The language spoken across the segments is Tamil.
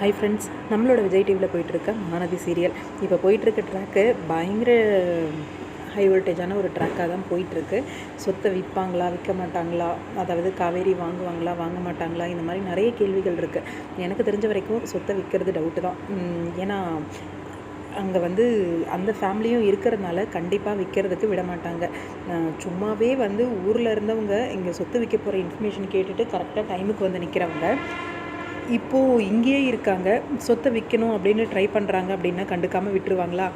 ஹாய் ஃப்ரெண்ட்ஸ், நம்மளோட விஜய் டிவியில் போயிட்டுருக்க மகாநதி சீரியல் இப்போ போயிட்டுருக்க ட்ராக்கு பயங்கர ஹை வோல்டேஜான ஒரு ட்ராக்காக தான் போயிட்டுருக்கு. சொத்தை விற்பாங்களா விற்க மாட்டாங்களா, அதாவது காவேரி வாங்குவாங்களா வாங்க மாட்டாங்களா, இந்த மாதிரி நிறைய கேள்விகள் இருக்குது. எனக்கு தெரிஞ்ச வரைக்கும் சொத்தை விற்கிறது டவுட்டு தான். ஏன்னா அங்கே வந்து அந்த ஃபேமிலியும் இருக்கிறதுனால கண்டிப்பாக விற்கிறதுக்கு விட மாட்டாங்க. சும்மாவே வந்து ஊரில் இருந்தவங்க இங்கே சொத்து விற்க போகிற இன்ஃபர்மேஷன் கேட்டுட்டு கரெக்டாக டைமுக்கு வந்து நிற்கிறவங்க இப்போது இங்கேயே இருக்காங்க. சொத்தை விற்கணும் அப்படின்னு ட்ரை பண்ணுறாங்க அப்படின்னா கண்டுக்காமல் விட்டுருவாங்களா?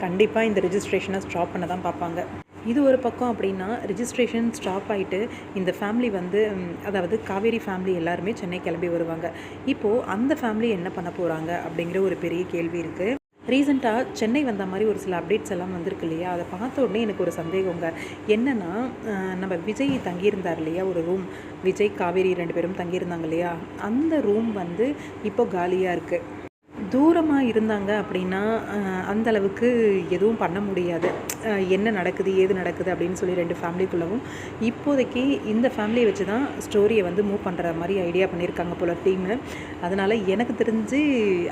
கண்டிப்பாக இந்த ரிஜிஸ்ட்ரேஷனை ஸ்டாப் பண்ண தான் பார்ப்பாங்க. இது ஒரு பக்கம் அப்படின்னா, ரிஜிஸ்ட்ரேஷன் ஸ்டாப் ஆகிட்டு இந்த ஃபேமிலி வந்து அதாவது காவேரி ஃபேமிலி எல்லாருமே சென்னை கிளம்பி வருவாங்க. இப்போது அந்த ஃபேமிலி என்ன பண்ண போகிறாங்க அப்படிங்கிற ஒரு பெரிய கேள்வி இருக்குது. ரீசெண்டாக சென்னை வந்த மாதிரி ஒரு சில அப்டேட்ஸ் எல்லாம் வந்திருக்கு இல்லையா? அதை பார்த்த உடனே எனக்கு ஒரு சந்தேகங்க. என்னென்னா, நம்ம விஜய் தங்கியிருந்தார் இல்லையா ஒரு ரூம், விஜய் காவேரி 2 பேரும் தங்கியிருந்தாங்க இல்லையா? அந்த ரூம் வந்து இப்போ காலியாக இருக்குது. தூரமாக இருந்தாங்க அப்படின்னா அந்தளவுக்கு எதுவும் பண்ண முடியாது. என்ன நடக்குது ஏது நடக்குது அப்படின்னு சொல்லி 2 ஃபேமிலிக்குள்ளவும் இப்போதைக்கு இந்த ஃபேமிலியை வச்சு தான் ஸ்டோரியை வந்து மூவ் பண்ணுற மாதிரி ஐடியா பண்ணியிருக்காங்க போல டீமு. அதனால் எனக்கு தெரிஞ்சு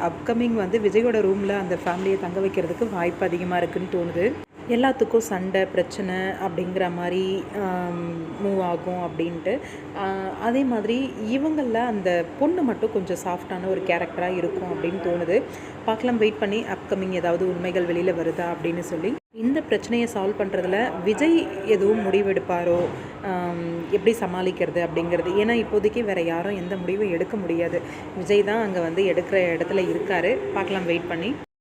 அப்கமிங் வந்து விஜயோட ரூமில் அந்த ஃபேமிலியை தங்க வைக்கிறதுக்கு வாய்ப்பு அதிகமாக இருக்குதுன்னு தோணுது. எல்லாத்துக்கும் சண்டை பிரச்சனை அப்படிங்கிற மாதிரி மூவ் ஆகும் அப்படின்ட்டு. அதே மாதிரி இவங்களில் அந்த பொண்ணு மட்டும் கொஞ்சம் சாஃப்டான ஒரு கேரக்டராக இருக்கும் அப்படின்னு தோணுது. பார்க்கலாம், வெயிட் பண்ணி அப்கமிங் ஏதாவது உண்மைகள் வெளியில் வருதா அப்படின்னு சொல்லி. இந்த பிரச்சனையை சால்வ் பண்ணுறதுல விஜய் எதுவும் முடிவெடுப்பாரோ, எப்படி சமாளிக்கிறது அப்படிங்கிறது. ஏன்னா இப்போதைக்கு வேறு யாரும் எந்த முடிவும் எடுக்க முடியாது. விஜய் தான் அங்கே வந்து எடுக்கிற இடத்துல இருக்கார். பார்க்கலாம், வெயிட் பண்ணி.